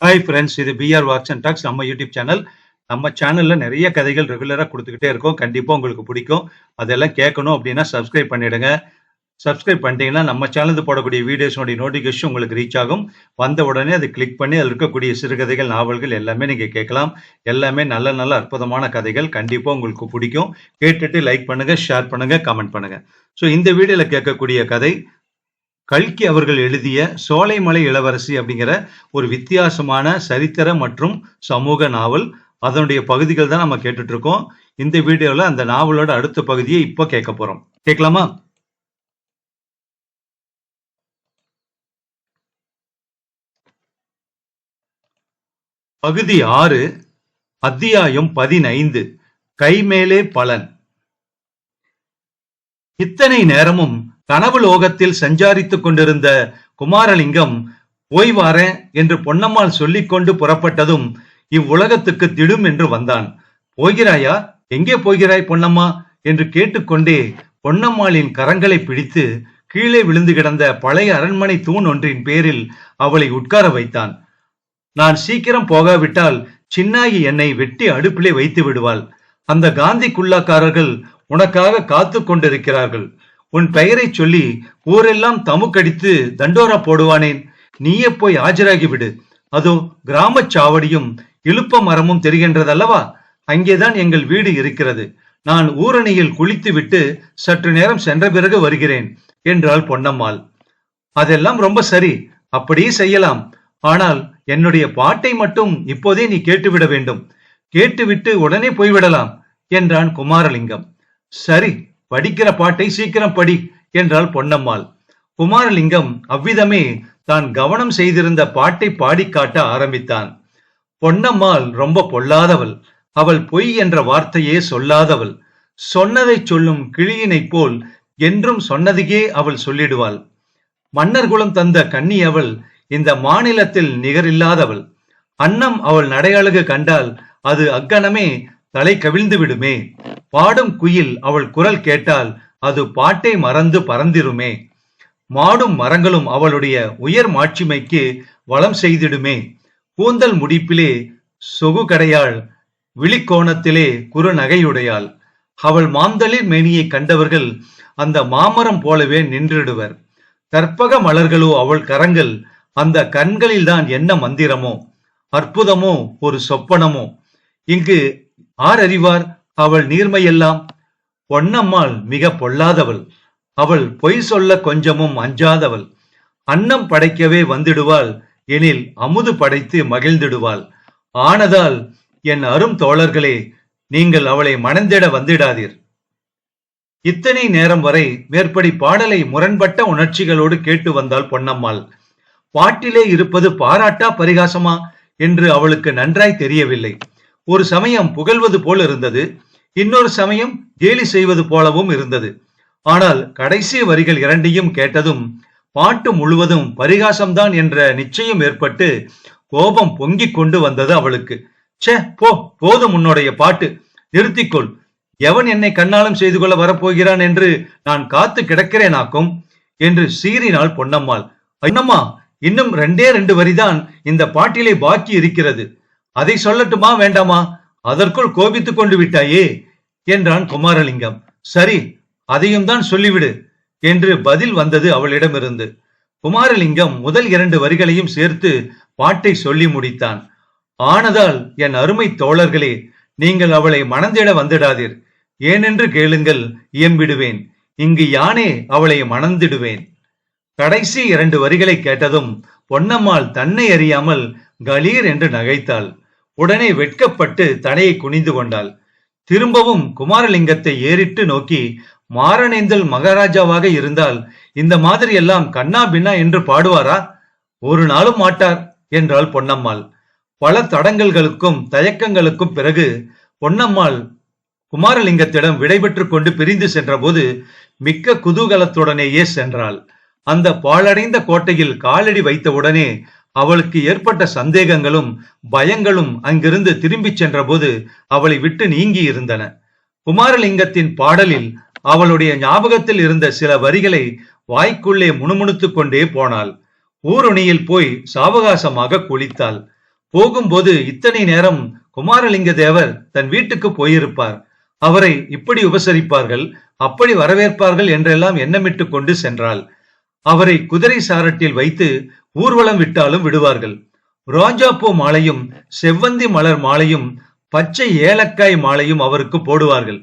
Hi friends, இது PR walks and tax நம்ம YouTube channel. நம்ம சேனல்ல நிறைய கதைகள் ரெகுலரா கொடுத்துக்கிட்டே இருக்கோம். கண்டிப்பா உங்களுக்கு பிடிக்கும். அதெல்லாம் கேட்கணும் அப்படின்னா சப்ஸ்கிரைப் பண்ணிடுங்க. சப்ஸ்கிரைப் பண்ணிட்டீங்கன்னா நம்ம சேனலுக்கு போடக்கூடிய வீடியோஸோட நோட்டிஃபிகேஷன் உங்களுக்கு ரீச் ஆகும். வந்த உடனே அதை கிளிக் பண்ணி அதில் இருக்கக்கூடிய சிறுகதைகள், நாவல்கள் எல்லாமே நீங்க கேட்கலாம். எல்லாமே நல்ல நல்ல அற்புதமான கதைகள். கண்டிப்பா உங்களுக்கு பிடிக்கும். கேட்டுட்டு லைக் பண்ணுங்க, ஷேர் பண்ணுங்க, கமெண்ட் பண்ணுங்க. ஸோ இந்த வீடியோல கேட்கக்கூடிய கதை கல்கி அவர்கள் எழுதிய சோலைமலை இளவரசி அப்படிங்கிற ஒரு வித்தியாசமான சரித்திர மற்றும் சமூக நாவல். அதனுடைய பகுதிகள் தான் நம்ம கேட்டுட்டு இருக்கோம். இந்த வீடியோல அந்த நாவலோட அடுத்த பகுதியை இப்போ கேட்க போறோம். கேட்கலாமா? பகுதி 6, அத்தியாயம் 15, கைமேலே பலன். இத்தனை நேரமும் கனவு லோகத்தில் சஞ்சாரித்துக் கொண்டிருந்த குமாரலிங்கம் ஓய்வாரேன் என்று பொன்னம்மாள் சொல்லிக்கொண்டு புறப்பட்டதும் இவ்வுலகத்துக்கு திடும் என்று வந்தான். போகிறாயா? எங்கே போகிறாய் பொன்னம்மா என்று கேட்டுக்கொண்டே பொன்னம்மாளின் கரங்களை பிடித்து கீழே விழுந்து கிடந்த பழைய அரண்மனை தூண் ஒன்றின் பேரில் அவளை உட்கார வைத்தான். நான் சீக்கிரம் போகாவிட்டால் சின்னாயி என்னை வெட்டி அடுப்பிலே வைத்து விடுவாள். அந்த காந்தி குல்லாக்காரர்கள் உனக்காக காத்து கொண்டிருக்கிறார்கள். உன் பெயரை சொல்லி ஊரெல்லாம் தமுக்கடித்து தண்டோரா போடுவானேன். நீயே போய் ஆஜராகிவிடு. அதோ கிராம சாவடியும் இழுப்ப மரமும் தெரிகின்றதல்லவா? அங்கேதான் எங்கள் வீடு இருக்கிறது. நான் ஊரணியில் குளித்து விட்டு சற்று நேரம் சென்ற பிறகு வருகிறேன் என்றாள் பொன்னம்மாள். அதெல்லாம் ரொம்ப சரி, அப்படியே செய்யலாம். ஆனால் என்னுடைய பாட்டை மட்டும் இப்போதே நீ கேட்டுவிட வேண்டும். கேட்டுவிட்டு உடனே போய்விடலாம் என்றான் குமாரலிங்கம். சரி, படிக்கிற பாட்டை சீக்கிரம் படி என்றாள் பொன்னம்மாள். குமாரலிங்கம் அவ்விதமே தான் கவனம் செய்திருந்த பாட்டை பாடி காட்ட ஆரம்பித்தான். பொன்னம்மாள் ரொம்ப பொல்லாதவள். அவள் பொய் என்ற வார்த்தையே சொல்லாதவள். சொன்னதை சொல்லும் கிளியினைப் போல் என்றும் சொன்னதையே அவள் சொல்லிடுவாள். மன்னர் குலம் தந்த கன்னி அவள். இந்த மாநிலத்தில் நிகரில்லாதவள். அன்னம் அவள் நடையழகு கண்டால் அது அக்கணமே தலை கவிழ்ந்து விடுமே. பாடும் குயில் அவள் குரல் கேட்டால் அது பாட்டை மறந்து பறந்திருமே. மாடும் மரங்களும் அவளுடைய உயர் மாட்சிமைக்கு வளம் செய்திடுமே. கூந்தல் முடிப்பிலே சொகு கடையாள், விழிக்கோணத்திலே குறு நகையுடையாள். அவள் மாந்தளிர் மேனியை கண்டவர்கள் அந்த மாமரம் போலவே நின்றிடுவர். கற்பக மலர்களோ அவள் கரங்கள். அந்த கண்களில்தான் என்ன மந்திரமோ, அற்புதமோ, ஒரு சொப்பனமோ. இங்கு ஆர் அறிவார் அவள் நீர்மையெல்லாம்? பொன்னம்மாள் மிக பொல்லாதவள். அவள் பொய் சொல்ல கொஞ்சமும் அஞ்சாதவள். அன்னம் படைக்கவே வந்திடுவாள், எனில் அமுது படைத்து மகிழ்ந்திடுவாள். ஆனதால் என் அரும் தோழர்களே, நீங்கள் அவளை மணந்திட வந்திடாதீர். இத்தனை நேரம் வரை மேற்படி பாடலை முரண்பட்ட உணர்ச்சிகளோடு கேட்டு வந்தாள் பொன்னம்மாள். பாட்டிலே இருப்பது பாராட்டா பரிகாசமா என்று அவளுக்கு நன்றாய் தெரியவில்லை. ஒரு சமயம் புகழ்வது போல் இருந்தது, இன்னொரு சமயம் கேலி செய்வது போலவும் இருந்தது. ஆனால் கடைசி வரிகள் இரண்டையும் கேட்டதும் பாட்டு முழுவதும் பரிகாசம்தான் என்ற நிச்சயம் ஏற்பட்டு கோபம் பொங்கிக் கொண்டு வந்தது அவளுக்கு. சே, போதும் உன்னுடைய பாட்டு, நிறுத்திக்கொள். எவன் என்னை கண்ணாலம் செய்து கொள்ள வரப்போகிறான் என்று நான் காத்து கிடக்கிறேனாக்கும் என்று சீறினாள் பொன்னம்மாள். பொன்னம்மா, இன்னும் 2 வரிதான் இந்த பாட்டிலே பாக்கி இருக்கிறது. அதை சொல்லட்டுமா வேண்டாமா? அதற்குள் கோபித்துக் கொண்டு விட்டாயே என்றான் குமாரலிங்கம். சரி, அதையும் தான் சொல்லிவிடு என்று பதில் வந்தது அவளிடமிருந்து. குமாரலிங்கம் முதல் 2 வரிகளையும் சேர்த்து பாட்டை சொல்லி முடித்தான். ஆனதால் என் அருமை தோழர்களே, நீங்கள் அவளை மணந்திட வந்துடாதீர். ஏனென்று கேளுங்கள், இயம்பிடுவேன். இங்கு யானே அவளை மணந்திடுவேன். கடைசி 2 வரிகளை கேட்டதும் பொன்னம்மாள் தன்னை அறியாமல் கலீர் என்று நகைத்தாள். உடனே வெட்கப்பட்டு தலையை குனிந்து கொண்டாள். திரும்பவும் குமாரலிங்கத்தை ஏறிட்டு நோக்கி, மாரணேந்தல் மகாராஜாவாக இருந்தால் இந்த மாதிரி எல்லாம் கண்ணா பின்னா என்று பாடுவாரா? ஒரு நாளும் மாட்டார் என்றாள் பொன்னம்மாள். பல தடங்கல்களுக்கும் தயக்கங்களுக்கும் பிறகு பொன்னம்மாள் குமாரலிங்கத்திடம் விடைபெற்று கொண்டு பிரிந்து சென்ற போது மிக்க குதூகலத்துடனேயே சென்றாள். அந்த பாழடைந்த கோட்டையில் காலடி வைத்தவுடனே அவளுக்கு ஏற்பட்ட சந்தேகங்களும் பயங்களும் அங்கிருந்து திரும்பி சென்ற போது அவளை விட்டு நீங்கி இருந்தன. குமாரலிங்கத்தின் பாடலில் அவளுடைய ஞாபகத்தில் இருந்த சில வரிகளை வாய்க்குள்ளே முணுமுணுத்துக் கொண்டே போனாள். ஊருணியில் போய் சாவகாசமாக குளித்தாள். போகும்போது இத்தனை நேரம் குமாரலிங்க தேவர் தன் வீட்டுக்கு போயிருப்பார். அவரை இப்படி உபசரிப்பார்கள், அப்படி வரவேற்பார்கள் என்றெல்லாம் எண்ணமிட்டு கொண்டு சென்றாள். அவரை குதிரை சாரட்டில் வைத்து ஊர்வலம் விட்டாலும் விடுவார்கள். ரோஜாப்பூ மாலையும் செவ்வந்தி மலர் மாலையும் பச்சை ஏலக்காய் மாலையும் அவருக்கு போடுவார்கள்.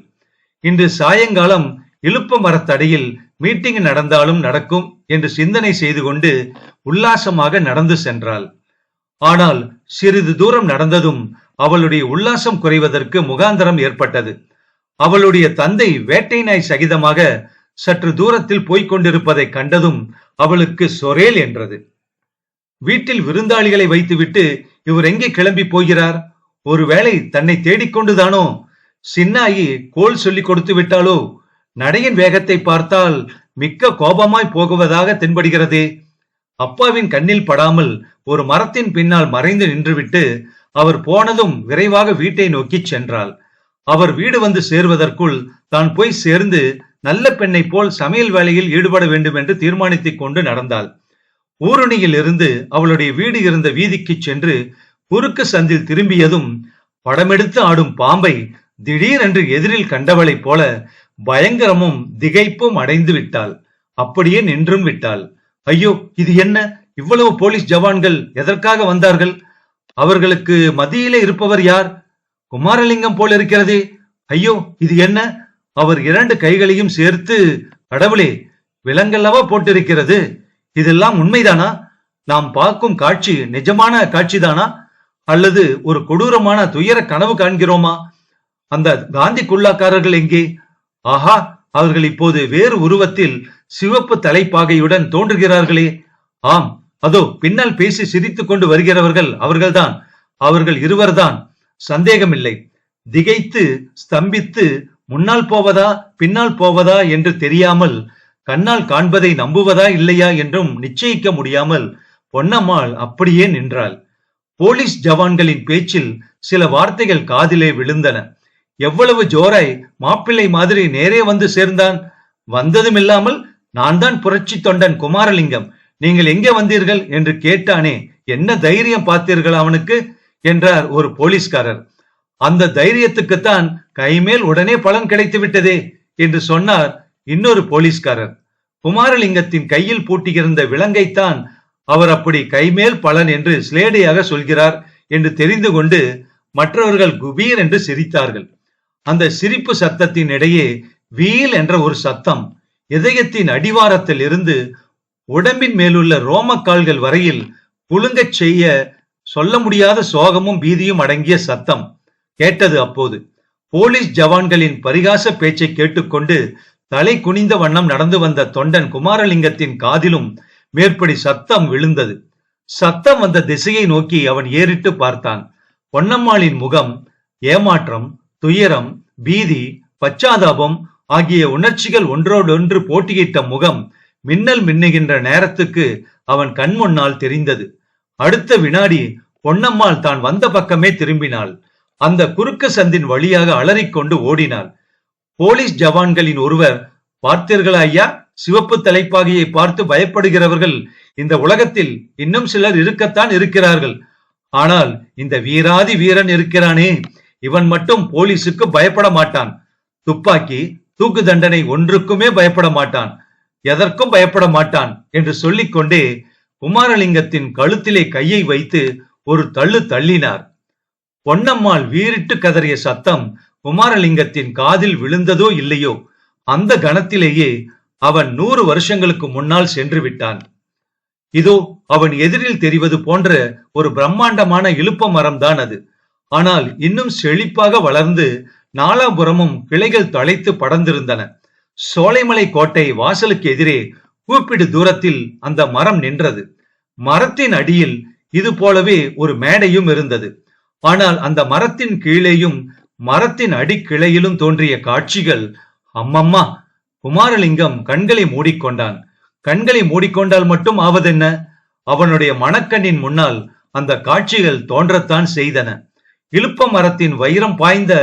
இன்று சாயங்காலம் இலுப்ப மரத்தடியில் மீட்டிங் நடந்தாலும் நடக்கும் என்று சிந்தனை செய்து கொண்டு உல்லாசமாக நடந்து சென்றாள். ஆனால் சிறிது தூரம் நடந்ததும் அவளுடைய உல்லாசம் குறைவதற்கு முகாந்தரம் ஏற்பட்டது. அவளுடைய தந்தை வேட்டை நாய் சகிதமாக சற்று தூரத்தில் போய்க் கொண்டிருப்பதை கண்டதும் அவளுக்கு சொரேல் என்றது. வீட்டில் விருந்தாளிகளை வைத்துவிட்டு இவர் எங்கே கிளம்பி போகிறார்? ஒருவேளை தன்னை தேடிக்கொண்டுதானோ? சின்னாயி கோல் சொல்லி கொடுத்து விட்டாலோ? நடையின் வேகத்தை பார்த்தால் மிக்க கோபமாய் போகுவதாக தென்படுகிறதே. அப்பாவின் கண்ணில் படாமல் ஒரு மரத்தின் பின்னால் மறைந்து நின்றுவிட்டு அவர் போனதும் விரைவாக வீட்டை நோக்கி சென்றாள். அவர் வீடு வந்து சேர்வதற்குள் தான் போய் சேர்ந்து நல்ல பெண்ணை போல் சமையல் வேலையில் ஈடுபட வேண்டும் என்று தீர்மானித்துக் கொண்டு நடந்தாள். ஊருணியில் இருந்து அவளுடைய வீடு இருந்த வீதிக்கு சென்று குறுக்கு சந்தில் திரும்பியதும் படமெடுத்து ஆடும் பாம்பை திடீரென்று எதிரில் கண்டவளைப் போல பயங்கரமும் திகைப்பும் அடைந்து விட்டாள். அப்படியே நின்றும் விட்டாள். ஐயோ, இது என்ன? இவ்வளவு போலீஸ் ஜவான்கள் எதற்காக வந்தார்கள்? அவர்களுக்கு மத்தியிலே இருப்பவர் யார்? குமாரலிங்கம் போல இருக்கிறதே. ஐயோ, இது என்ன? அவர் 2 கைகளையும் சேர்த்து, கடவுளே, விலங்கல்லவா போட்டிருக்கிறது. இதெல்லாம் உண்மைதானா? நாம் பார்க்கும் காட்சி நிஜமான காட்சிதானா, அல்லது ஒரு கொடூரமான துயர கனவு காண்கிறோமா? அந்த காந்தி குல்லாக்காரர்கள் எங்கே? ஆஹா, அவர்கள் இப்போது வேறு உருவத்தில் சிவப்பு தலைப்பாகையுடன் தோன்றுகிறார்களே. ஆம், அதோ பின்னால் பேசி சிரித்துக் கொண்டு வருகிறவர்கள் அவர்கள்தான். அவர்கள் இருவர்தான், சந்தேகமில்லை. திகைத்து ஸ்தம்பித்து முன்னால் போவதா பின்னால் போவதா என்று தெரியாமல், கண்ணால் காண்பதை நம்புவதா இல்லையா என்றும் நிச்சயிக்க முடியாமல் பொன்னம்மாள் அப்படியே நின்றாள். போலீஸ் ஜவான்களின் பேச்சில் சில வார்த்தைகள் காதிலே விழுந்தன. எவ்வளவு ஜோராய் மாப்பிள்ளை மாதிரி நேரே வந்து சேர்ந்தான். வந்ததும் இல்லாமல், நான் தான் புரட்சி தொண்டன் குமாரலிங்கம், நீங்கள் எங்கே வந்தீர்கள் என்று கேட்டானே, என்ன தைரியம் பார்த்தீர்கள் அவனுக்கு என்றார் ஒரு போலீஸ்காரர். அந்த தைரியத்துக்குத்தான் கைமேல் உடனே பலன் கிடைத்து விட்டதே என்று சொன்னார் இன்னொரு போலீஸ்காரர். குமாரலிங்கத்தின் கையில் பூட்டியிருந்த விலங்கைத்தான் அவர் அப்படி கைமேல் பலன் என்று ஸ்லேடையாக சொல்கிறார் என்று தெரிந்து கொண்டு மற்றவர்கள் குபீர் என்று சிரித்தார்கள். அந்த சிரிப்பு சத்தத்தின் இடையே வீல் என்ற ஒரு சத்தம், இதயத்தின் அடிவாரத்தில் இருந்து உடம்பின் மேலுள்ள ரோமக்கால்கள் வரையில் குலுங்கச் செய்ய சொல்ல முடியாத சோகமும் பீதியும் அடங்கிய சத்தம் கேட்டது. அப்போது போலீஸ் ஜவான்களின் பரிகாச பேச்சை கேட்டுக்கொண்டு தலை குனிந்த வண்ணம் நடந்து வந்த தொண்டன் குமாரலிங்கத்தின் காதிலும் மேற்படி சத்தம் விழுந்தது. சத்தம் வந்த திசையை நோக்கி அவன் ஏறிட்டு பார்த்தான். பொன்னம்மாளின் முகம் ஏமாற்றம், துயரம், பீதி, பச்சாதாபம் ஆகிய உணர்ச்சிகள் ஒன்றோடொன்று போட்டியிட்ட முகம் மின்னல் மின்னுகின்ற நேரத்துக்கு அவன் கண் முன்னால் தெரிந்தது. அடுத்த வினாடி பொன்னம்மாள் தான் வந்த பக்கமே திரும்பினாள். அந்த குறுக்கு சந்தின் வழியாக அலறிக்கொண்டு ஓடினாள். போலீஸ் ஜவான்களின் ஒருவர், பார்த்தீர்களா ஐயா, சிவப்பு தலைப்பாகையை பார்த்து பயப்படுகிறவர்கள் இந்த உலகத்தில் இன்னும் சிலர் இருக்கத்தான் இருக்கிறார்கள். ஆனால் இந்த வீராதி வீரன் இருக்கிறானே, இவன் மட்டும் போலீசுக்கு பயப்பட மாட்டான். துப்பாக்கி, தூக்கு தண்டனை ஒன்றுக்குமே பயப்பட மாட்டான், எதற்கும் பயப்பட மாட்டான் என்று சொல்லிக்கொண்டே குமாரலிங்கத்தின் கழுத்திலே கையை வைத்து ஒரு தள்ளு தள்ளினார். பொன்னம்மாள் வீறிட்டு கதறிய சத்தம் குமாரலிங்கத்தின் காதில் விழுந்ததோ இல்லையோ, அந்த கணத்திலேயே அவன் 100 வருஷங்களுக்கு முன்னால் சென்று விட்டான். இதோ அவன் எதிரில் தெரிவது போன்ற ஒரு பிரம்மாண்டமான இலுப்ப மரம்தான் அது. ஆனால் இன்னும் செழிப்பாக வளர்ந்து நாலாபுறமும் கிளைகள் தழைத்து படர்ந்திருந்தன. சோலைமலை கோட்டை வாசலுக்கு எதிரே கூப்பிடு தூரத்தில் அந்த மரம் நின்றது. மரத்தின் அடியில் இது போலவே ஒரு மேடையும் இருந்தது. ஆனால் அந்த மரத்தின் கீழேயும் மரத்தின் அடிக்கிளையிலும் தோன்றிய காட்சிகள், அம்மம்மா! குமாரலிங்கம் கண்களை மூடிக்கொண்டான். கண்களை மூடிக்கொண்டால் மட்டும் ஆவதென்ன? அவனுடைய மனக்கண்ணின் முன்னால் அந்த காட்சிகள் தோன்றத்தான் செய்தன. இலுப்ப மரத்தின் வைரம் பாய்ந்த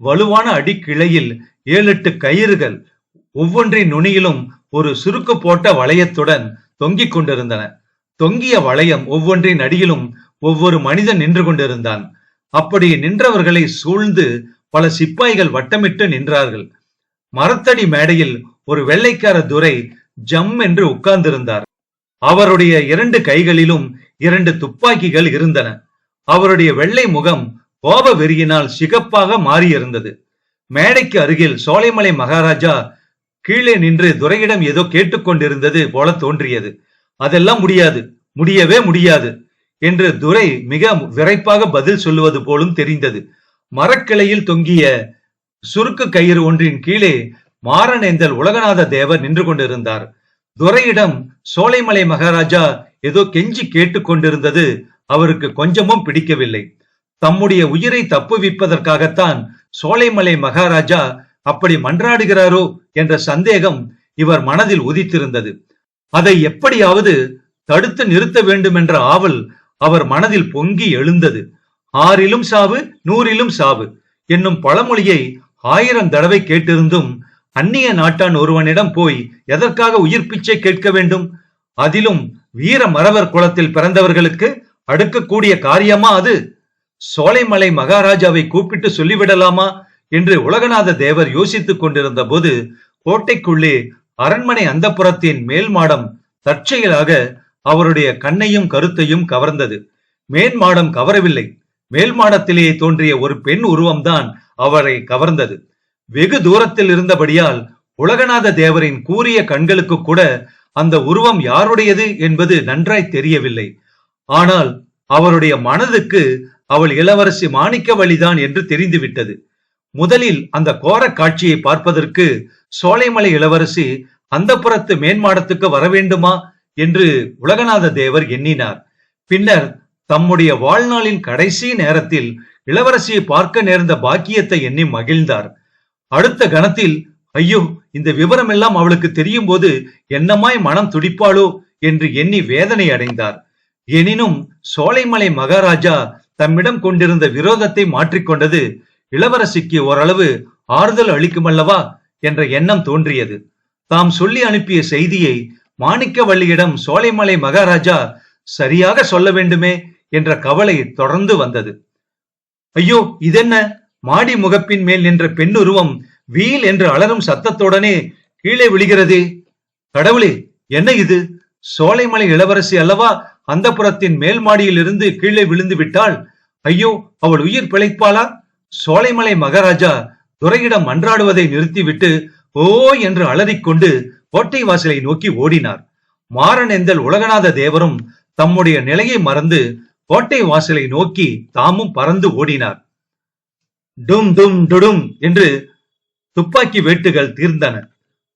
வலுவான அடிக்கிளையில் 7-8 கயிறுகள், ஒவ்வொன்றின் நுனியிலும் ஒரு சுருக்கு போட்ட வளையத்துடன் தொங்கிக் கொண்டிருந்தன. தொங்கிய வளையம் ஒவ்வொன்றின் அடியிலும் ஒவ்வொரு மனிதன் நின்று கொண்டிருந்தான். அப்படி நின்றவர்களை சூழ்ந்து பல சிப்பாய்கள் வட்டமிட்டு நின்றார்கள். மரத்தடி மேடையில் ஒரு வெள்ளைக்கார துரை ஜம் என்று உட்கார்ந்திருந்தார். அவருடைய 2 கைகளிலும் 2 துப்பாக்கிகள் இருந்தன. அவருடைய வெள்ளை முகம் கோப வெறியினால் சிகப்பாக மாறியிருந்தது. மேடைக்கு அருகில் சோலைமலை மகாராஜா கீழே நின்று துரையிடம் ஏதோ கேட்டுக்கொண்டிருந்தது போல தோன்றியது. அதெல்லாம் முடியாது, முடியவே முடியாது என்று துரை மிக விரைப்பாக பதில் சொல்லுவது போலும் தெரிந்தது. மரக்கிளையில் தொங்கிய சுருக்கு கயிறு ஒன்றின் கீழே மாரணேந்தல் உலகநாத தேவர் நின்று கொண்டிருந்தார். துரையிடம் சோலைமலை மகாராஜா ஏதோ கெஞ்சி கேட்டுக் கொண்டிருந்தது அவருக்கு கொஞ்சமும் பிடிக்கவில்லை. தம்முடைய உயிரை தப்புவிப்பதற்காகத்தான் சோலைமலை மகாராஜா அப்படி மன்றாடுகிறாரோ என்ற சந்தேகம் இவர் மனதில் உதித்திருந்தது. அதை எப்படியாவது தடுத்து நிறுத்த வேண்டும் என்ற ஆவல் அவர் மனதில் பொங்கி எழுந்தது. 6லும் சாவு 100லும் சாவு என்னும் பழமொழியை 1000 தடவை கேட்டிருந்தும் அந்நிய நாட்டான் ஒருவனிடம் போய் எதற்காக உயிர் பிச்சை கேட்க வேண்டும்? அதிலும் வீர மறவர் குலத்தில் பிறந்தவர்களுக்கு அடுக்கக்கூடிய காரியமா அது? சோலைமலை மகாராஜாவை கூப்பிட்டு சொல்லிவிடலாமா என்று உலகநாத தேவர் யோசித்துக் கொண்டிருந்த போது கோட்டைக்குள்ளே அரண்மனை அந்தப்புறத்தின் மேல் மாடம் தற்செயலாக அவருடைய கண்ணையும் கருத்தையும் கவர்ந்தது. மேல் மாடம் கவரவில்லை. மேல் மாடத்திலேயே தோன்றிய ஒரு பெண் உருவம்தான் அவரை கவர்ந்தது. வெகு தூரத்தில் இருந்தபடியால் உலகநாத தேவரின் கூரிய கண்களுக்கு கூட அந்த உருவம் யாருடையது என்பது நன்றாய் தெரியவில்லை. ஆனால் அவருடைய மனதுக்கு அவள் இளவரசி மாணிக்கவல்லிதான் என்று தெரிந்துவிட்டது. முதலில் அந்த கோர காட்சியை பார்ப்பதற்கு சோலைமலை இளவரசி அந்தப்புறத்து மேன்மாடத்துக்கு வர வேண்டுமா என்று உலகநாத தேவர் எண்ணினார். பின்னர் தம்முடைய வாழ்நாளின் கடைசி நேரத்தில் இளவரசியை பார்க்க நேர்ந்த பாக்கியத்தை எண்ணி மகிழ்ந்தார். அடுத்த கணத்தில் ஐயோ, இந்த விவரம் எல்லாம் அவளுக்கு தெரியும் போது என்னமாய் மனம் துடிப்பாளோ என்று எண்ணி வேதனை அடைந்தார். எனினும் சோலைமலை மகாராஜா தம்மிடம் கொண்டிருந்த விரோதத்தை மாற்றிக்கொண்டது இளவரசிக்கு ஓரளவு ஆறுதல் அளிக்குமல்லவா என்ற எண்ணம் தோன்றியது. தாம் சொல்லி அனுப்பிய செய்தியை மாணிக்கவல்லியிடம் சோலைமலை மகாராஜா சரியாக சொல்ல வேண்டுமே என்ற கவலை தொடர்ந்து வந்தது. ஐயோ, இதென்ன? மாடி முகப்பின் மேல் நின்ற பெண்ணுருவம் வீல் என்று அலரும் சத்தத்துடனே கீழே விழுகிறதே. கடவுளே, என்ன இது? சோலைமலை இளவரசி அல்லவா அந்தப்புறத்தின் மேல் மாடியில் இருந்து கீழே விழுந்து விட்டாள். ஐயோ, அவள் உயிர் பிழைப்பாளா? சோலைமலை மகாராஜா துரையிடம் மன்றாடுவதை நிறுத்திவிட்டு ஓ என்று அலறிக்கொண்டு கோட்டை வாசலை நோக்கி ஓடினார். மாரணேந்தல் உலகநாத தேவரும் தம்முடைய நிலையை மறந்து கோட்டை வாசலை நோக்கி தாமும் பறந்து ஓடினார். டும் டும் டுடும் என்று துப்பாக்கி வேட்டுகள் தீர்ந்தன.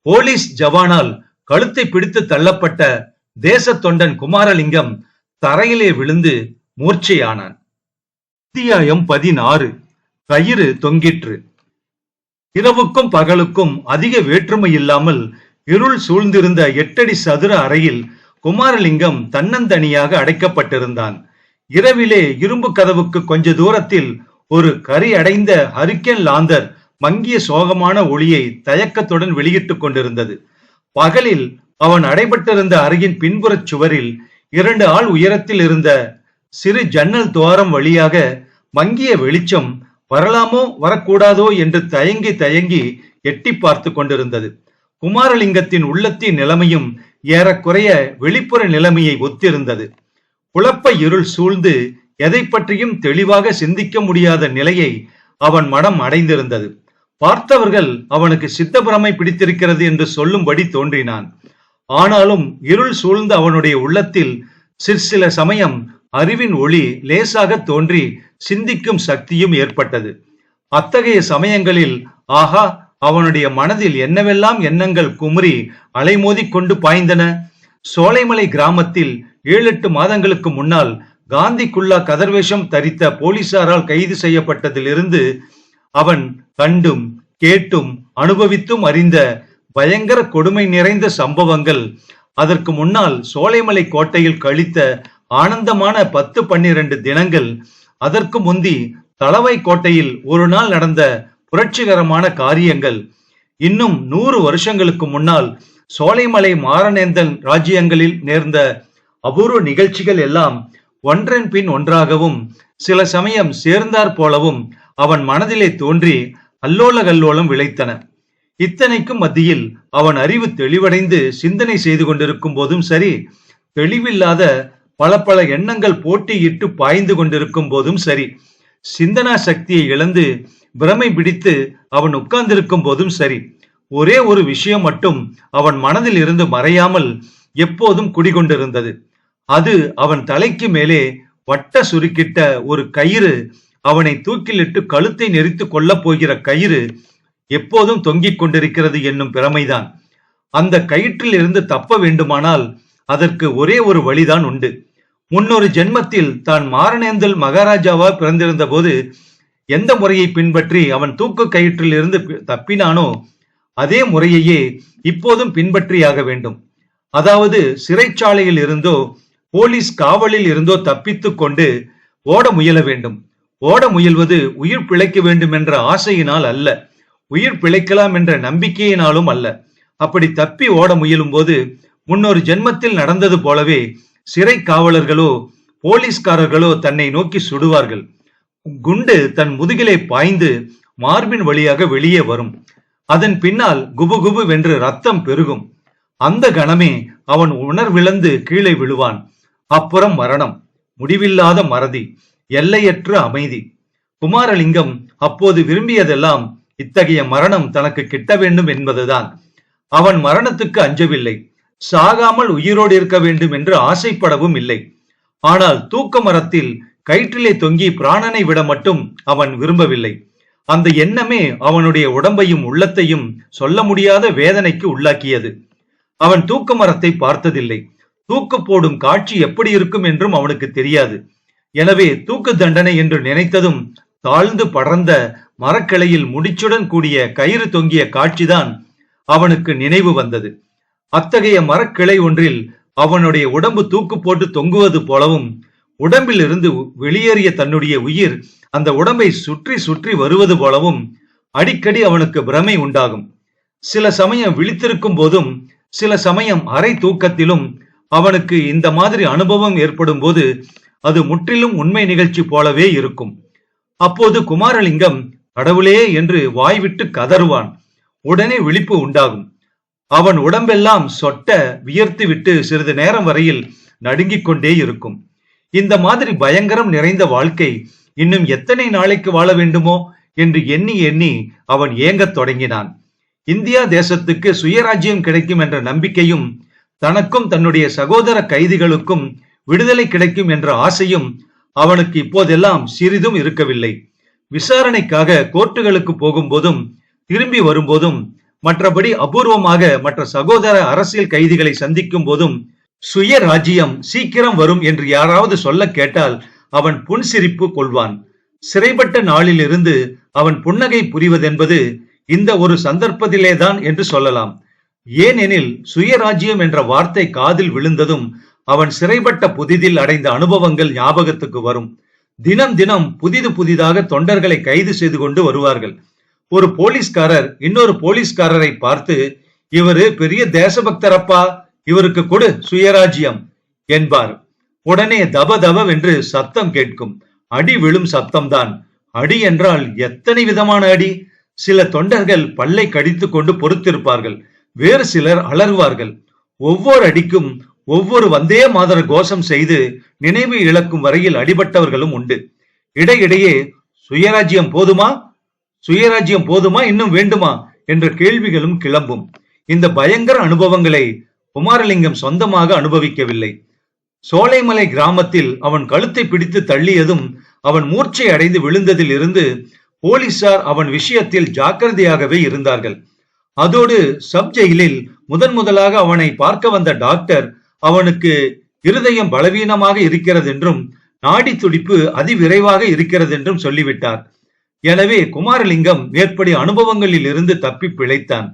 போலீஸ் ஜவானால் கழுத்தை பிடித்து தள்ளப்பட்ட தேச தொண்டன் குமாரலிங்கம் தரையிலே விழுந்து மூர்ச்சையானான். அத்தியாயம் 16. கயிறு தொங்கிற்று. இரவுக்கும் பகலுக்கும் அதிக வேற்றுமை இல்லாமல் இருள் சூழ்ந்திருந்த 8 அடி சதுர அறையில் குமாரலிங்கம் தன்னந்தனியாக அடைக்கப்பட்டிருந்தான். இரவிலே இரும்பு கதவுக்கு கொஞ்ச தூரத்தில் ஒரு கரி அடைந்த ஹரிக்கன் லாந்தர் மங்கிய சோகமான ஒளியை தயக்கத்துடன் வெளியிட்டுக் கொண்டிருந்தது. பகலில் அவன் அடைபட்டிருந்த அறையின் பின்புறச் சுவரில் 2 ஆள் உயரத்தில் இருந்த சிறு ஜன்னல் துவாரம் வழியாக மங்கிய வெளிச்சம் வரலாமோ வரக்கூடாதோ என்று தயங்கி தயங்கி எட்டி பார்த்து கொண்டிருந்தது. குமாரலிங்கத்தின் உள்ளத்தின் நிலைமையும் ஏறக்குறைய வெளிப்புற நிலைமையை ஒத்திருந்தது. குழப்ப இருள் சூழ்ந்து எதை பற்றியும் தெளிவாக சிந்திக்க முடியாத நிலையை அவன் மனம் அடைந்திருந்தது. பார்த்தவர்கள் அவனுக்கு சித்தபிரமை பிடித்திருக்கிறது என்று சொல்லும்படி தோன்றினான். ஆனாலும் இருள் சூழ்ந்த அவனுடைய உள்ளத்தில் சிற்சில சமயம் அறிவின் ஒளி லேசாக தோன்றி சிந்திக்கும் சக்தியும் ஏற்பட்டது. அத்தகைய சமயங்களில் ஆஹா, அவனுடைய மனதில் என்னவெல்லாம் எண்ணங்கள் குமுறி அலைமோதி கொண்டு பாய்ந்தன. சோலைமலை கிராமத்தில் 7-8 மாதங்களுக்கு முன்னால் காந்தி குல்லா கதர்வேஷம் தரித்த போலீசாரால் கைது செய்யப்பட்டதிலிருந்து அவன் கண்டும் கேட்டும் அனுபவித்தும் அறிந்த பயங்கர கொடுமை நிறைந்த சம்பவங்கள், அதற்கு முன்னால் சோலைமலை கோட்டையில் கழித்த ஆனந்தமான 10-12 தினங்கள், அதற்கு முந்தி தளவை கோட்டையில் ஒரு நாள் நடந்த புரட்சிகரமான காரியங்கள், இன்னும் 100 வருஷங்களுக்கு முன்னால் சோலைமலை மாரணேந்தன் ராஜ்யங்களில் நேர்ந்த அபூர்வ நிகழ்ச்சிகள் எல்லாம் ஒன்றன் பின் ஒன்றாகவும் சில சமயம் சேர்ந்தாற் போலவும் அவன் மனதிலே தோன்றி அல்லோல கல்லோலம் விளைத்தன. இத்தனைக்கும் மத்தியில் அவன் அறிவு தெளிவடைந்து சிந்தனை செய்து கொண்டிருக்கும் போதும் சரி, தெளிவில்லாத பல பல எண்ணங்கள் போட்டியிட்டு பாய்ந்து கொண்டிருக்கும் போதும் சரி, சிந்தனா சக்தியை இழந்து பிரமை பிடித்து அவன் உட்கார்ந்திருக்கும் போதும் சரி, ஒரே ஒரு விஷயம் மட்டும் அவன் மனதில் இருந்து மறையாமல் எப்போதும் குடிகொண்டிருந்தது. அது அவன் தலைக்கு மேலே வட்ட சுருக்கிட்ட ஒரு கயிறு, அவனை தூக்கிலிட்டு கழுத்தை நெரித்து கொள்ளப் போகிற கயிறு எப்போதும் தொங்கிக் கொண்டிருக்கிறது என்னும் பிரமைதான். அந்த கயிற்றில் இருந்து தப்ப வேண்டுமானால் அதற்கு ஒரே ஒரு வழிதான் உண்டு. முன்னொரு ஜென்மத்தில் தான் மாரணேந்தல் மகாராஜாவா பிறந்திருந்த போது எந்த முறையை பின்பற்றி அவன் தூக்கு கயிற்றில் இருந்து தப்பினானோ அதே முறையையே இப்போதும் பின்பற்றியாக வேண்டும். அதாவது சிறைச்சாலையில் இருந்தோ போலீஸ் காவலில் இருந்தோ தப்பித்துக் கொண்டு ஓட முயல வேண்டும். ஓட முயல்வது உயிர் பிழைக்க வேண்டும் என்ற ஆசையினால் அல்ல, உயிர் பிழைக்கலாம் என்ற நம்பிக்கையினாலும் அல்ல. அப்படி தப்பி ஓட முயலும் போது முன்னொரு ஜென்மத்தில் நடந்தது போலவே சிறை காவலர்களோ போலீஸ்காரர்களோ தன்னை நோக்கி சுடுவார்கள். குண்டு தன் முதுகிலே பாய்ந்து மார்பின் வழியாக வெளியே வரும். அதன் பின்னால் குபு குபு வென்று ரத்தம் பெருகும். அந்த கணமே அவன் உணர்விழந்து கீழே விழுவான். அப்புறம் மரணம், முடிவில்லாத மறதி, எல்லையற்ற அமைதி. குமாரலிங்கம் அப்போது விரும்பியதெல்லாம் இத்தகைய மரணம் தனக்கு கிட்ட வேண்டும் என்பதுதான். அவன் மரணத்துக்கு அஞ்சவில்லை, சாகாமல் உயிரோடு இருக்க வேண்டும் என்று ஆசைப்படவும் இல்லை. ஆனால் தூக்க மரத்தில் கயிற்றிலே தொங்கி பிராணனை விட மட்டும் அவன் விரும்பவில்லை. அந்த எண்ணமே அவனுடைய உடம்பையும் உள்ளத்தையும் சொல்ல முடியாத வேதனைக்கு உள்ளாக்கியது. அவன் தூக்க மரத்தை பார்த்ததில்லை, தூக்கு போடும் காட்சி எப்படி இருக்கும் என்றும் அவனுக்கு தெரியாது. எனவே தூக்கு தண்டனை என்று நினைத்ததும் தாழ்ந்து படர்ந்த மரக்கிளையில் முடிச்சுடன் கூடிய கயிறு தொங்கிய காட்சிதான் அவனுக்கு நினைவு வந்தது. அத்தகைய மரக்கிளை ஒன்றில் அவனுடைய உடம்பு தூக்கு போட்டு தொங்குவது போலவும், உடம்பில் இருந்து வெளியேறிய தன்னுடைய உயிர் அந்த உடம்பை சுற்றி சுற்றி வருவது போலவும் அடிக்கடி அவனுக்கு பிரமை உண்டாகும். சில சமயம் விழித்திருக்கும் போதும் சில சமயம் அரை தூக்கத்திலும் அவனுக்கு இந்த மாதிரி அனுபவம் ஏற்படும் போது அது முற்றிலும் உண்மை நிகழ்ச்சி போலவே இருக்கும். அப்போது குமாரலிங்கம் கடவுளே என்று வாய்விட்டு கதறுவான். உடனே விழிப்பு உண்டாகும். அவன் உடம்பெல்லாம் சொட்ட வியர்த்து விட்டு சிறிது நேரம் வரையில் நடுங்கிக் கொண்டே இருக்கும். இந்த மாதிரி பயங்கரம் நிறைந்த வாழ்க்கை இன்னும் எத்தனை நாளைக்கு வாழ வேண்டுமோ என்று எண்ணி எண்ணி அவன் ஏங்கத் தொடங்கினான். இந்தியா தேசத்துக்கு சுயராஜ்யம் கிடைக்கும் என்ற நம்பிக்கையும், தனக்கும் தன்னுடைய சகோதர கைதிகளுக்கும் விடுதலை கிடைக்கும் என்ற ஆசையும் அவனுக்கு இப்போதெல்லாம் சிறிதும் இருக்கவில்லை. விசாரணைக்காக கோர்ட்டுகளுக்கு போகும்போதும் திரும்பி வரும்போதும், மற்றபடி அபூர்வமாக மற்ற சகோதர அரசியல் கைதிகளை சந்திக்கும் போதும் சுய ராஜ்யம் சீக்கிரம் வரும் என்று யாராவது சொல்ல கேட்டால் அவன் புன்சிரிப்பு கொள்வான். சிறைப்பட்ட நாளில் இருந்து அவன் புன்னகை புரிவதென்பது இந்த ஒரு சந்தர்ப்பத்திலேதான் என்று சொல்லலாம். ஏனெனில் சுயராஜ்யம் என்ற வார்த்தை காதில் விழுந்ததும் அவன் சிறைப்பட்ட புதிதில் அடைந்த அனுபவங்கள் ஞாபகத்துக்கு வரும். தினம் தினம் புதிது புதிதாக தொண்டர்களை கைது செய்து கொண்டு வருவார்கள். ஒரு போலீஸ்காரர் இன்னொரு போலீஸ்காரரை பார்த்து, இவரு பெரிய தேசபக்தரப்பா, இவருக்கு கொடு சுயராஜ்யம் என்பார். உடனே தப தபவென்று சத்தம் கேட்கும். அடி விழும் சத்தம்தான். அடி என்றால் எத்தனை விதமான அடி! சில தொண்டர்கள் பல்லை கடித்து கொண்டு பொறுத்திருப்பார்கள், வேறு சிலர் அலறுவார்கள். ஒவ்வொரு அடிக்கும் ஒவ்வொரு வந்தே மாதர கோஷம் செய்து நினைவு இழக்கும் வரையில் அடிபட்டவர்களும் உண்டு. இடையிடையே சுயராஜ்யம் போதுமா, சுயராஜ்யம் போதுமா, இன்னும் வேண்டுமா என்ற கேள்விகளும் கிளம்பும். இந்த பயங்கர அனுபவங்களை குமாரலிங்கம் சொந்தமாக அனுபவிக்கவில்லை. சோலைமலை கிராமத்தில் அவன் கழுத்தை பிடித்து தள்ளியதும் அவன் மூர்ச்சை அடைந்து விழுந்ததில் இருந்து போலீசார் அவன் விஷயத்தில் ஜாக்கிரதையாகவே இருந்தார்கள். அதோடு சப் ஜெயிலில் முதலாக அவனை பார்க்க வந்த டாக்டர் அவனுக்கு இருதயம் பலவீனமாக இருக்கிறது என்றும் நாடி துடிப்பு அதிவிரைவாக இருக்கிறது என்றும் சொல்லிவிட்டார். எனவே குமாரலிங்கம் மேற்படி அனுபவங்களில் இருந்து தப்பி பிழைத்தான்.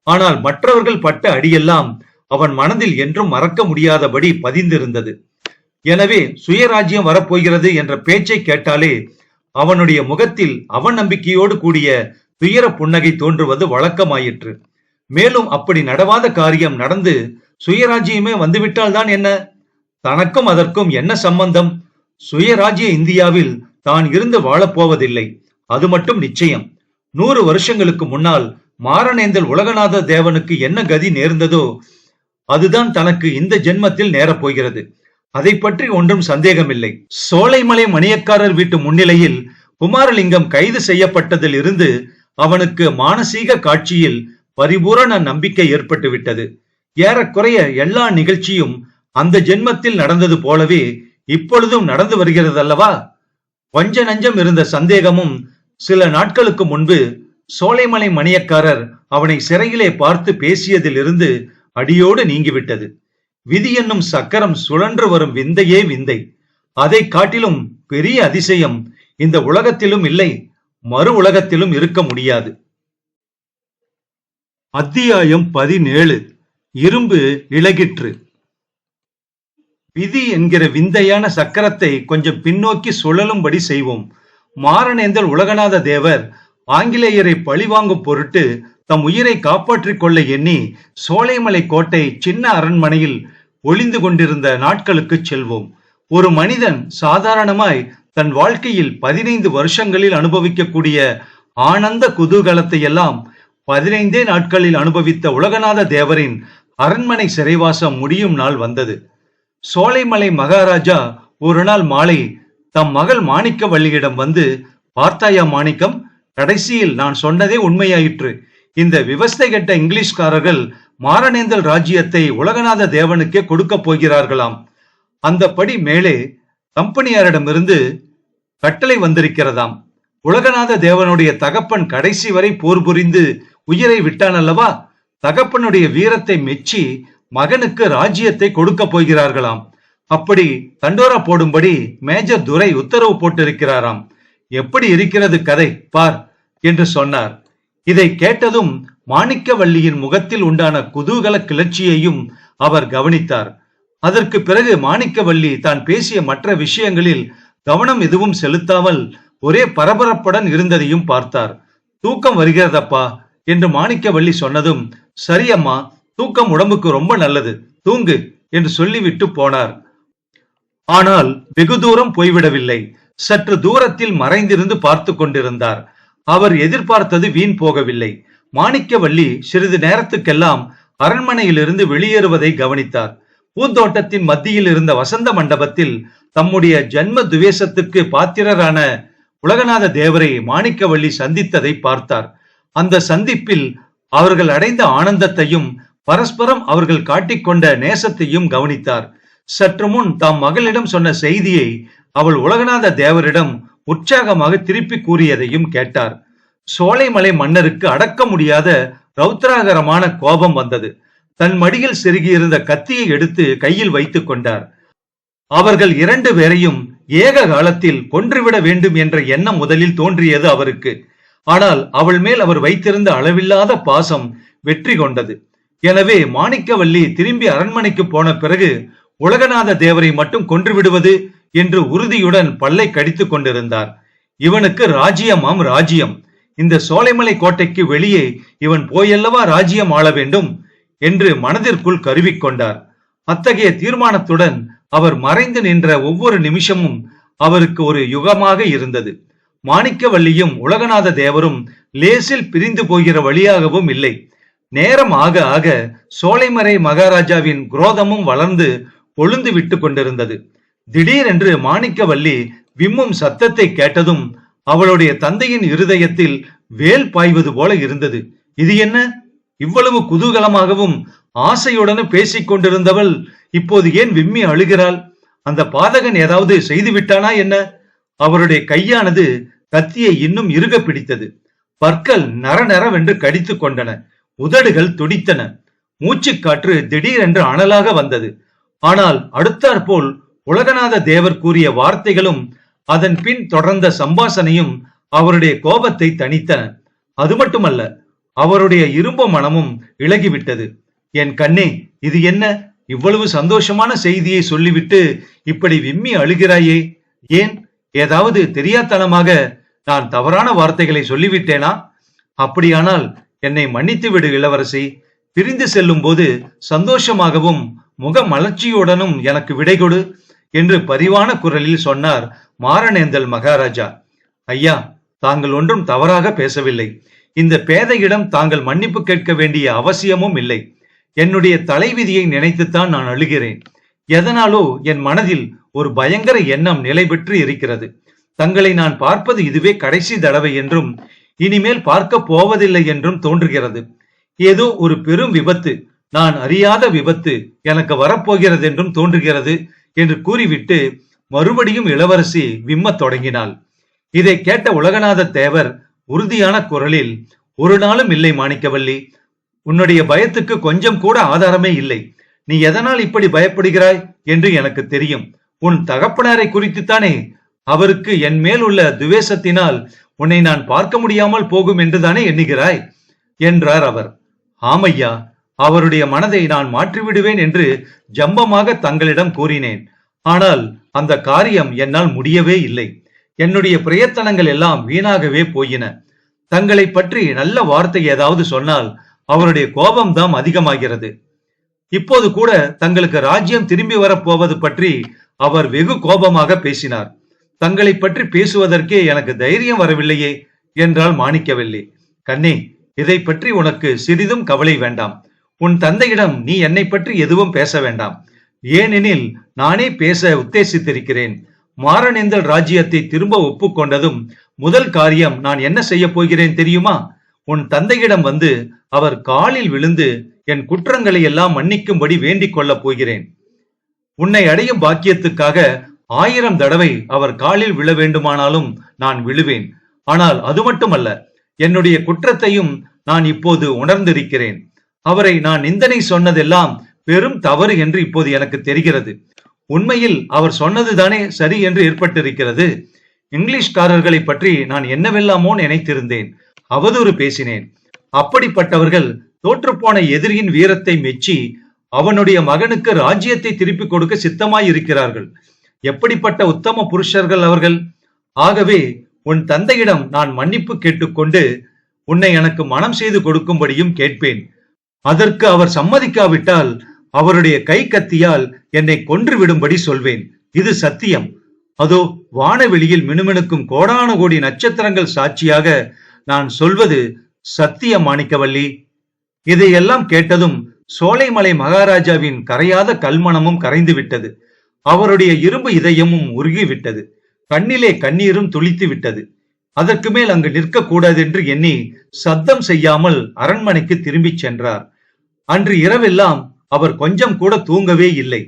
ஆனால் மற்றவர்கள் பட்ட அடியெல்லாம் அவன் மனதில் என்றும் மறக்க முடியாதபடி பதிந்திருந்தது. எனவே சுயராஜ்யம் வரப்போகிறது என்ற பேச்சை கேட்டாலே அவனுடைய முகத்தில் அவநம்பிக்கையோடு கூடிய துயர புன்னகை தோன்றுவது வழக்கமாயிற்று. மேலும் அப்படி நடவாத காரியம் நடந்து சுயராஜ்யமே வந்துவிட்டால் தான் என்ன? தனக்கும் அதற்கும் என்ன சம்பந்தம்? சுயராஜ்ய இந்தியாவில் தான் இருந்து வாழப்போவதில்லை. அது மட்டும் நிச்சயம். 100 வருஷங்களுக்கு முன்னால் மாரணேந்தல் உலகநாத தேவனுக்கு என்ன கதி நேர்ந்ததோ அதுதான் தனக்கு இந்த ஜென்மத்தில் நேரப்போகிறது. அதை பற்றி ஒன்றும் சந்தேகமில்லை. சோலைமலை மணியக்காரர் வீட்டு முன்னிலையில் குமாரலிங்கம் கைது செய்யப்பட்டதில் இருந்து அவனுக்கு மானசீக காட்சியில் பரிபூரண நம்பிக்கை ஏற்பட்டு விட்டது. ஏறக்குறைய எல்லா நிகழ்ச்சியும் அந்த ஜென்மத்தில் நடந்தது போலவே இப்பொழுதும் நடந்து வருகிறதல்லவா? கொஞ்ச நஞ்சம் இருந்த சந்தேகமும் சில நாட்களுக்கு முன்பு சோலைமலை மணியக்காரர் அவனை சிறையிலே பார்த்து பேசியதிலிருந்து அடியோடு நீங்கிவிட்டது. விதி என்னும் சக்கரம் சுழன்று வரும் விந்தையே விந்தை. அதை காட்டிலும் பெரிய அதிசயம் இந்த உலகத்திலும் இல்லை, மறு உலகத்திலும் இருக்க முடியாது. அத்தியாயம் 17. இரும்பு இளகிற்று. விதி என்கிற விந்தையான சக்கரத்தை கொஞ்சம் பின்னோக்கி சுழலும்படி செய்வோம். மாரணேந்தல் உலகநாத தேவர் ஆங்கிலேயரை பழிவாங்கும் பொருட்டு தம் உயிரை காப்பாற்றிக் கொள்ள எண்ணி சோலைமலை கோட்டை சின்ன அரண்மனையில் ஒளிந்து கொண்டிருந்த நாட்களுக்கு செல்வோம். ஒரு மனிதன் சாதாரணமாய் தன் வாழ்க்கையில் 15 வருஷங்களில் அனுபவிக்கக்கூடிய ஆனந்த குதூகலத்தை எல்லாம் 15 நாட்களில் அனுபவித்த உலகநாத தேவரின் அரண்மனை சிறைவாசம் முடியும் நாள் வந்தது. சோலைமலை மகாராஜா ஒரு நாள் மாலை தம் மகள் மாணிக்கவல்லியிடம் வந்து, பார்த்தாயா மாணிக்கம், கடைசியில் நான் சொன்னதே உண்மையாயிற்று. இந்த விவஸ்தை கெட்ட இங்கிலீஷ்காரர்கள் மாரணேந்தல் ராஜ்யத்தை உலகநாத தேவனுக்கே கொடுக்க போகிறார்களாம். அந்த படி மேலே கம்பெனியாரிடமிருந்து கட்டளை வந்திருக்கிறதாம். உலகநாத தேவனுடைய தகப்பன் கடைசி வரை போர் புரிந்து உயிரை விட்டான் அல்லவா? தகப்பனுடைய வீரத்தை மெச்சி மகனுக்கு ராஜ்யத்தை கொடுக்க போகிறார்களாம். அப்படி தண்டோரா போடும்படி மேஜர் துரை உத்தரவு போட்டிருக்கிறாராம். எப்படி இருக்கிறது கதை பார் என்று சொன்னார். இதை கேட்டதும் மாணிக்கவல்லியின் முகத்தில் உண்டான குதூகல கிளர்ச்சியையும் அவர் கவனித்தார். அதற்கு பிறகு மாணிக்கவல்லி தான் பேசிய மற்ற விஷயங்களில் கவனம் எதுவும் செலுத்தாமல் ஒரே பரபரப்புடன் இருந்ததையும் பார்த்தார். தூக்கம் வருகிறதப்பா என்று மாணிக்கவல்லி சொன்னதும், சரியம்மா, தூக்கம் உடம்புக்கு ரொம்ப நல்லது, தூங்கு என்று சொல்லிவிட்டு போனார். ஆனால் வெகு தூரம் போய்விடவில்லை. சற்று தூரத்தில் மறைந்திருந்து பார்த்து கொண்டிருந்தார். அவர் எதிர்பார்த்தது வீண் போகவில்லை. மாணிக்கவல்லி சிறிது நேரத்துக்கெல்லாம் அரண்மனையிலிருந்து வெளியேறுவதை கவனித்தார். பூந்தோட்டத்தின் மத்தியில் இருந்த வசந்த மண்டபத்தில் தம்முடைய ஜன்ம துவேஷத்துக்கு பாத்திரரான உலகநாத தேவரை மாணிக்கவல்லி சந்தித்ததை பார்த்தார். அந்த சந்திப்பில் அவர்கள் அடைந்த ஆனந்தத்தையும் பரஸ்பரம் அவர்கள் காட்டிக்கொண்ட நேசத்தையும் கவனித்தார். சற்று முன் தாம் மகளிடம் சொன்ன செய்தியை அவள் உலகநாத தேவரிடம் உற்சாகமாக திருப்பி கூறியதையும் கேட்டார். சோலைமலை மன்னருக்கு அடக்க முடியாத ரௌத்ராகரமான கோபம் வந்தது. தன் மடியில் செருகியிருந்த கத்தியை எடுத்து கையில் வைத்துக் கொண்டார். அவர்கள் 2 பேரையும் ஏக காலத்தில் கொன்றுவிட வேண்டும் என்ற எண்ணம் முதலில் தோன்றியது அவருக்கு. ஆனால் அவள் மேல் அவர் வைத்திருந்த அளவில்லாத பாசம் வெற்றி கொண்டது. எனவே மாணிக்கவல்லி திரும்பி அரண்மனைக்கு போன பிறகு உலகநாத தேவரை மட்டும் கொன்று விடுவது என்று உறுதியுடன் பல்லை கடித்துக் கொண்டிருந்தார். இவனுக்கு ராஜ்யமாம் ராஜ்யம். இந்த சோலைமலை கோட்டைக்கு வெளியே இவன் போயல்லவா ராஜ்யம் ஆள வேண்டும் என்று மனதிற்குள் கருவிக்கொண்டார். அத்தகைய தீர்மானத்துடன் அவர் மறைந்து நின்ற ஒவ்வொரு நிமிஷமும் அவருக்கு ஒரு யுகமாக இருந்தது. மாணிக்கவல்லியும் உலகநாத தேவரும் லேசில் பிரிந்து போகிற வழியாகவும் இல்லை. நேரம் ஆக ஆக சோலைமலை மகாராஜாவின் குரோதமும் வளர்ந்து கொழுந்து விட்டு கொண்டிருந்தது. திடீரென்று மாணிக்கவல்லி விம்மும் சத்தத்தை கேட்டதும் அவளுடைய தந்தையின் இருதயத்தில் வேல் பாய்வது போல இருந்தது. இது என்ன? இவ்வளவு குதூகலமாகவும் ஆசையுடனும் பேசிக் கொண்டிருந்தவள் இப்போது ஏன் விம்மி அழுகிறாள்? அந்த பாதகன் ஏதாவது செய்து விட்டானா என்ன? அவருடைய கையானது கத்தியை இன்னும் இறுக பிடித்தது. பற்கள் நரநரவென்று கடித்து கொண்டன. உதடுகள் துடித்தன. மூச்சுக்காற்று திடீரென்று அனலாக வந்தது. ஆனால் அடுத்தாற்போல் உலகநாத தேவர் கூறிய வார்த்தைகளும் அதன் பின் தொடர்ந்த சம்பாசனையும் அவருடைய கோபத்தை தணித்தன. அது மட்டுமல்ல, அவருடைய இரும்பு மனமும் இளகிவிட்டது. என் கண்ணே, இது என்ன? இவ்வளவு சந்தோஷமான செய்தியை சொல்லிவிட்டு இப்படி விம்மி அழுகிறாயே? ஏன்? ஏதாவது தெரியாத்தனமாக நான் தவறான வார்த்தைகளை சொல்லிவிட்டேனா? அப்படியானால் என்னை மன்னித்து விடு இளவரசி. பிரிந்து செல்லும் போது சந்தோஷமாகவும் முக மலர்ச்சியுடனும் எனக்கு விடை கொடு. என்று பரிவான குரலில் சொன்னார் மாரணேந்தல் மகாராஜா. ஐயா, தாங்கள் ஒன்றும் தவறாக பேசவில்லை. இந்த பேதையிடம் தாங்கள் மன்னிப்பு கேட்க வேண்டிய அவசியமும் இல்லை. என்னுடைய தலைவிதியை நினைத்துத்தான் நான் அழுகிறேன். எதனாலோ என் மனதில் ஒரு பயங்கர எண்ணம் நிலை பெற்று இருக்கிறது. தங்களை நான் பார்ப்பது இதுவே கடைசி தடவை என்றும் இனிமேல் பார்க்க போவதில்லை என்றும் தோன்றுகிறது. ஏதோ ஒரு பெரும் விபத்து, நான் அறியாத விபத்து எனக்கு வரப்போகிறது என்றும் தோன்றுகிறது என்று கூறிவிட்டு மறுபடியும் இளவரசி விம்மத் தொடங்கினாள். இதை கேட்ட உலகநாத தேவர் உறுதியான குரலில், ஒரு நாளும் இல்லை மாணிக்கவல்லி, உன்னுடைய பயத்துக்கு கொஞ்சம் கூட ஆதாரமே இல்லை. நீ எதனால் இப்படி பயப்படுகிறாய் என்று எனக்கு தெரியும். உன் தகப்பனாரை குறித்துத்தானே? அவருக்கு என் மேல் உள்ள துவேஷத்தினால் உன்னை நான் பார்க்க முடியாமல் போகும் என்றுதானே எண்ணுகிறாய் என்றார் அவர். ஆமையா, அவருடைய மனதை நான் மாற்றிவிடுவேன் என்று ஜம்பமாக தங்களிடம் கூறினேன். ஆனால் அந்த காரியம் என்னால் முடியவே இல்லை. என்னுடைய பிரயத்தனங்கள் எல்லாம் வீணாகவே போயின. தங்களை பற்றி நல்ல வார்த்தை ஏதாவது சொன்னால் அவருடைய கோபம்தான் அதிகமாகிறது. இப்போது கூட தங்களுக்கு ராஜ்யம் திரும்பி வரப்போவது பற்றி அவர் வெகு கோபமாக பேசினார். தங்களை பற்றி பேசுவதற்கே எனக்கு தைரியம் வரவில்லையே என்றாள் மாணிக்கவல்லி. கண்ணே, இதை பற்றி உனக்கு சிறிதும் கவலை வேண்டாம். உன் தந்தையிடம் நீ என்னை பற்றி எதுவும் பேச வேண்டாம். ஏனெனில் நானே பேச உத்தேசித்திருக்கிறேன். மாரணேந்தல் ராஜ்யத்தை திரும்ப ஒப்புக்கொண்டதும் முதல் காரியம் நான் என்ன செய்ய போகிறேன் தெரியுமா? உன் தந்தையிடம் வந்து அவர் காலில் விழுந்து என் குற்றங்களை எல்லாம் மன்னிக்கும்படி வேண்டிக் கொள்ளப் போகிறேன். உன்னை அடையும் பாக்கியத்துக்காக 1000 தடவை அவர் காலில் விழ வேண்டுமானாலும் நான் விழுவேன். ஆனால் அது மட்டுமல்ல, என்னுடைய குற்றத்தையும் நான் இப்போது உணர்ந்திருக்கிறேன். அவரை நான் நிந்தனை சொன்னதெல்லாம் பெரும் தவறு என்று இப்போது எனக்கு தெரிகிறது. உண்மையில் அவர் சொன்னதுதானே சரி என்று ஏற்பட்டிருக்கிறது. இங்கிலீஷ்காரர்களை பற்றி நான் என்னவெல்லாமோ நினைத்திருந்தேன், அவதூறு பேசினேன். அப்படிப்பட்டவர்கள் தோற்றுப்போன எதிரியின் வீரத்தை மெச்சி அவனுடைய மகனுக்கு ராஜ்யத்தை திருப்பிக் கொடுக்க சித்தமாயிருக்கிறார்கள். எப்படிப்பட்ட உத்தம புருஷர்கள் அவர்கள்! ஆகவே உன் தந்தையிடம் நான் மன்னிப்பு கேட்டுக்கொண்டு உன்னை எனக்கு மனம் செய்து கொடுக்கும்படியும் கேட்பேன். அதற்கு அவர் சம்மதிக்காவிட்டால் அவருடைய கை கத்தியால் என்னை கொன்று விடும்படி சொல்வேன். இது சத்தியம். அதோ வானவெளியில் மினுமினுக்கும் கோடான கோடி நட்சத்திரங்கள் சாட்சியாக நான் சொல்வது சத்தியம் மாணிக்கவல்லி. இதையெல்லாம் கேட்டதும் சோலைமலை மகாராஜாவின் கரையாத கல்மனமும் கரைந்து விட்டது. அவருடைய இரும்பு இதயமும் உருகிவிட்டது. கண்ணிலே கண்ணீரும் துளித்து விட்டது. அதற்கு மேல் அங்கு நிற்க கூடாது என்று எண்ணி சத்தம் செய்யாமல் அரண்மனைக்கு திரும்பிச் சென்றார். அன்று இரவெல்லாம் அவர் கொஞ்சம் கூட தூங்கவே இல்லை.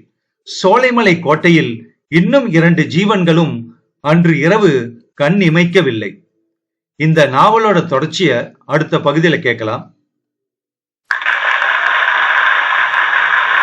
சோலைமலை கோட்டையில் இன்னும் 2 ஜீவன்களும் அன்று இரவு கண் இமைக்கவில்லை. இந்த நாவலோட தொடர்ச்சியை அடுத்த பகுதியில கேட்கலாம்.